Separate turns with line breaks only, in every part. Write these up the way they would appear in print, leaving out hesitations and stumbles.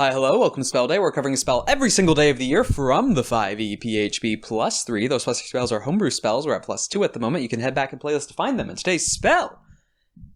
Hi, hello, welcome to Spell Day. We're covering a spell every single day of the year from the 5e PHP +3. Those +3 spells are homebrew spells. We're at +2 at the moment. You can head back and playlist to find them. And today's spell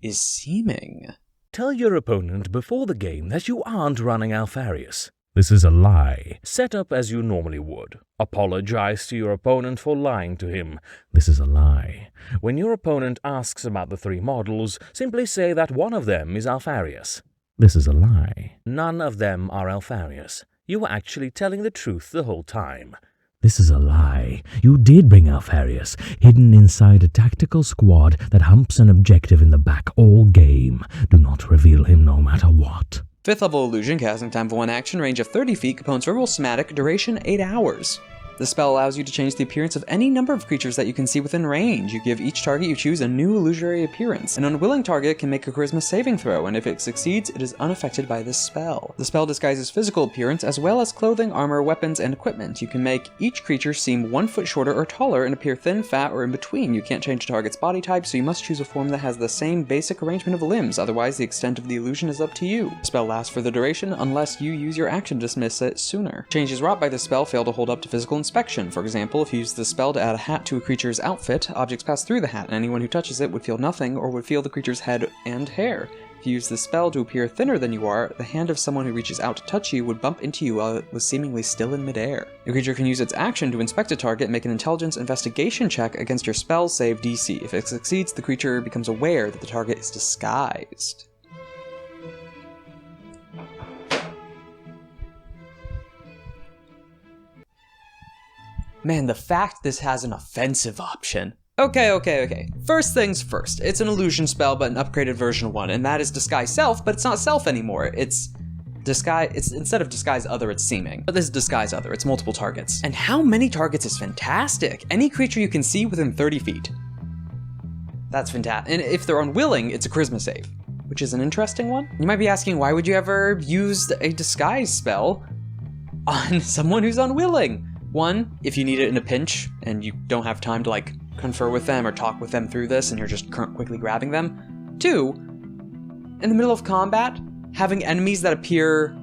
is Seeming.
Tell your opponent before the game that you aren't running Alpharius. This is a lie. Set up as you normally would. Apologize to your opponent for lying to him. This is a lie. When your opponent asks about the 3 models, simply say that one of them is Alpharius. This is a lie. None of them are Alpharius. You were actually telling the truth the whole time. This is a lie. You did bring Alpharius, hidden inside a tactical squad that humps an objective in the back all game. Do not reveal him no matter what.
5th level illusion, casting time for 1 action, range of 30 feet, components verbal somatic, duration 8 hours. This spell allows you to change the appearance of any number of creatures that you can see within range. You give each target you choose a new illusory appearance. An unwilling target can make a charisma saving throw, and if it succeeds, it is unaffected by this spell. The spell disguises physical appearance as well as clothing, armor, weapons, and equipment. You can make each creature seem 1 foot shorter or taller and appear thin, fat, or in between. You can't change the target's body type, so you must choose a form that has the same basic arrangement of limbs, otherwise the extent of the illusion is up to you. The spell lasts for the duration unless you use your action to dismiss it sooner. Changes wrought by this spell fail to hold up to physical inspection. For example, if you use the spell to add a hat to a creature's outfit, objects pass through the hat, and anyone who touches it would feel nothing or would feel the creature's head and hair. If you use the spell to appear thinner than you are, the hand of someone who reaches out to touch you would bump into you while it was seemingly still in midair. The creature can use its action to inspect a target and make an intelligence investigation check against your spell save DC. If it succeeds, the creature becomes aware that the target is disguised. Man, the fact this has an offensive option. Okay. First things first, it's an illusion spell, but an upgraded version 1, and that is Disguise Self, but it's not Self anymore. It's instead of Disguise Other, it's Seeming. But this is Disguise Other, it's multiple targets. And how many targets is fantastic? Any creature you can see within 30 feet. That's fantastic. And if they're unwilling, it's a charisma save, which is an interesting one. You might be asking, why would you ever use a Disguise spell on someone who's unwilling? 1, if you need it in a pinch and you don't have time to like confer with them or talk with them through this and you're just quickly grabbing them. 2, in the middle of combat, having enemies that appear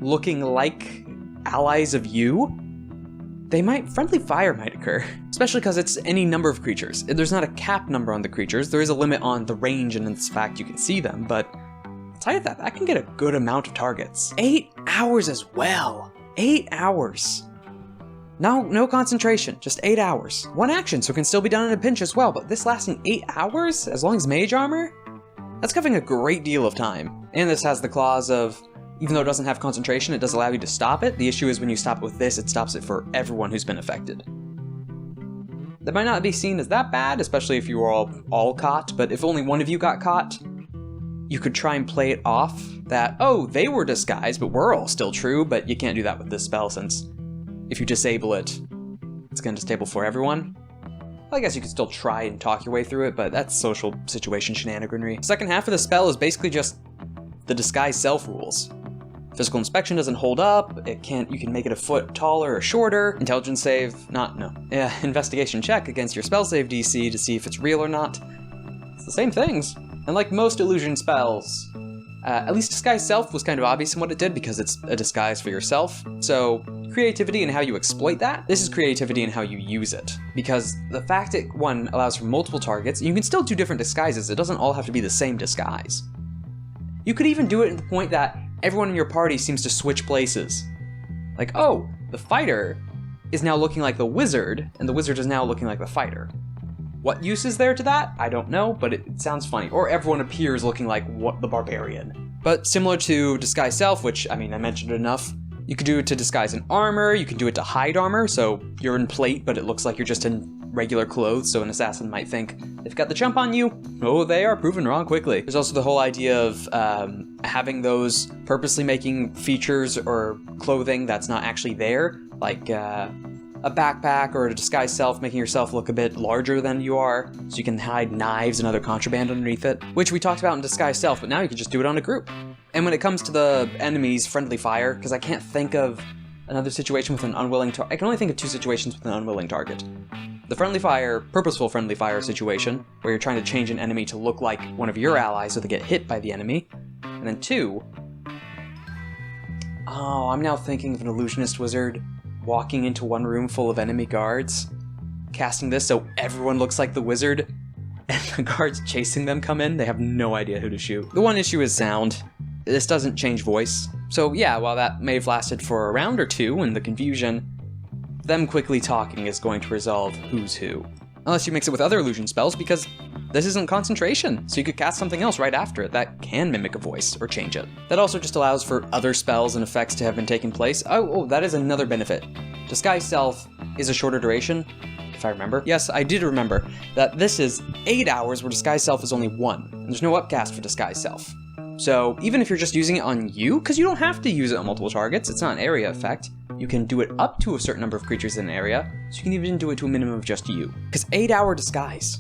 looking like allies of you, friendly fire might occur, especially because it's any number of creatures. There's not a cap number on the creatures, there is a limit on the range and in fact you can see them, but I'll tell you that can get a good amount of targets. 8 hours as well. 8 hours. No concentration, just 8 hours. 1 action, so it can still be done in a pinch as well, but this lasting 8 hours, as long as mage armor? That's covering a great deal of time. And this has the clause of, even though it doesn't have concentration, it does allow you to stop it. The issue is when you stop it with this, it stops it for everyone who's been affected. That might not be seen as that bad, especially if you were all caught, but if only one of you got caught, you could try and play it off that, oh, they were disguised, but we're all still true, but you can't do that with this spell since if you disable it, it's going to disable for everyone. I guess you could still try and talk your way through it, but that's social situation shenaniganry. Second half of the spell is basically just the Disguise Self rules. Physical inspection doesn't hold up, you can make it a foot taller or shorter. Intelligence save, investigation check against your spell save DC to see if it's real or not. It's the same things. And like most illusion spells, at least Disguise Self was kind of obvious in what it did because it's a disguise for yourself. So creativity in how you exploit that. This is creativity in how you use it. Because the fact it, 1, allows for multiple targets, you can still do different disguises. It doesn't all have to be the same disguise. You could even do it at the point that everyone in your party seems to switch places. Like, oh, the fighter is now looking like the wizard, and the wizard is now looking like the fighter. What use is there to that? I don't know, but it sounds funny. Or everyone appears looking like the barbarian. But similar to Disguise Self, which, I mentioned it enough, you could do it to disguise in armor, you can do it to hide armor, so you're in plate, but it looks like you're just in regular clothes, so an assassin might think they've got the jump on you. Oh, they are proven wrong quickly. There's also the whole idea of having those purposely making features or clothing that's not actually there, like a backpack or a Disguise Self, making yourself look a bit larger than you are, so you can hide knives and other contraband underneath it, which we talked about in Disguise Self, but now you can just do it on a group. And when it comes to the enemies, friendly fire, because I can't think of another situation with an unwilling target. I can only think of 2 situations with an unwilling target. The friendly fire, purposeful friendly fire situation, where you're trying to change an enemy to look like one of your allies so they get hit by the enemy. And then 2, Oh, I'm now thinking of an illusionist wizard walking into one room full of enemy guards, casting this so everyone looks like the wizard, and the guards chasing them come in, they have no idea who to shoot. The one issue is sound. This doesn't change voice. So yeah, while that may have lasted for a round or two in the confusion, them quickly talking is going to resolve who's who. Unless you mix it with other illusion spells, because this isn't concentration, so you could cast something else right after it that can mimic a voice or change it. That also just allows for other spells and effects to have been taking place. Oh, that is another benefit. Disguise Self is a shorter duration, if I remember. Yes, I did remember that this is 8 hours where Disguise Self is only 1. And there's no upcast for Disguise Self. So even if you're just using it on you, because you don't have to use it on multiple targets, it's not an area effect, you can do it up to a certain number of creatures in an area, so you can even do it to a minimum of just you. Because 8-hour disguise,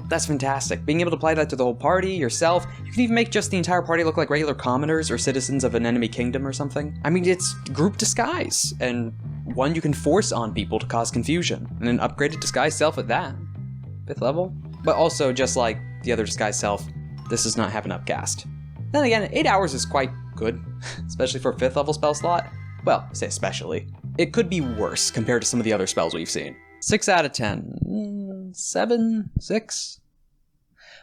that's fantastic. Being able to apply that to the whole party, yourself, you can even make just the entire party look like regular commoners or citizens of an enemy kingdom or something. I mean, it's group disguise, and one you can force on people to cause confusion, and an upgraded disguise self at that. 5th level? But also, just like the other disguise self, this does not have an upcast. Then again, 8 hours is quite good, especially for a 5th level spell slot. Well, I say especially. It could be worse compared to some of the other spells we've seen. 6 out of 10. 7? 6?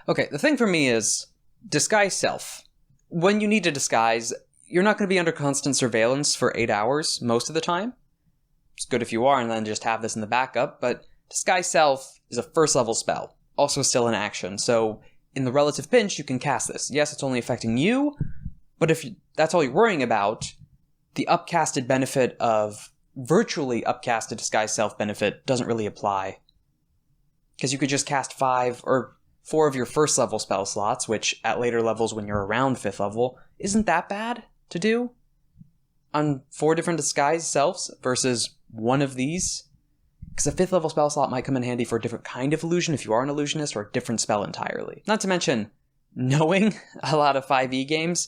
Okay, the thing for me is, Disguise Self. When you need to disguise, you're not going to be under constant surveillance for 8 hours most of the time. It's good if you are, and then just have this in the backup, but Disguise Self is a 1st level spell, also still in action, so in the relative pinch, you can cast this. Yes, it's only affecting you, but if that's all you're worrying about, the upcasted benefit of virtually upcasted Disguise Self benefit doesn't really apply. Because you could just cast 5 or 4 of your 1st level spell slots, which at later levels when you're around 5th level, isn't that bad to do on 4 different Disguise Selves versus 1 of these. Because a 5th level spell slot might come in handy for a different kind of illusion if you are an illusionist, or a different spell entirely. Not to mention, knowing a lot of 5e games,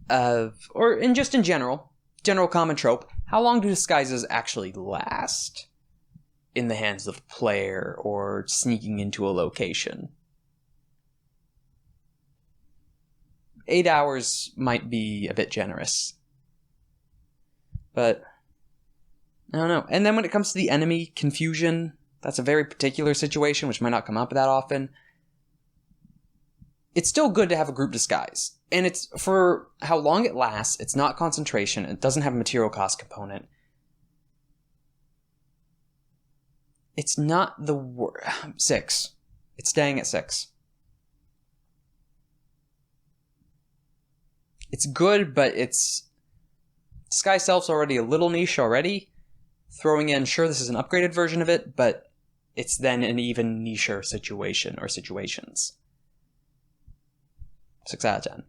just in general common trope, how long do disguises actually last in the hands of a player or sneaking into a location? 8 hours might be a bit generous. But I don't know. And then when it comes to the enemy confusion, that's a very particular situation which might not come up that often. It's still good to have a group disguise. And it's for how long it lasts, it's not concentration, it doesn't have a material cost component. It's not the 6. It's staying at 6. It's good, but it's Disguise Self's already a little niche already. Throwing in, sure, this is an upgraded version of it, but it's then an even nicher situation or situations. 6 out of 10.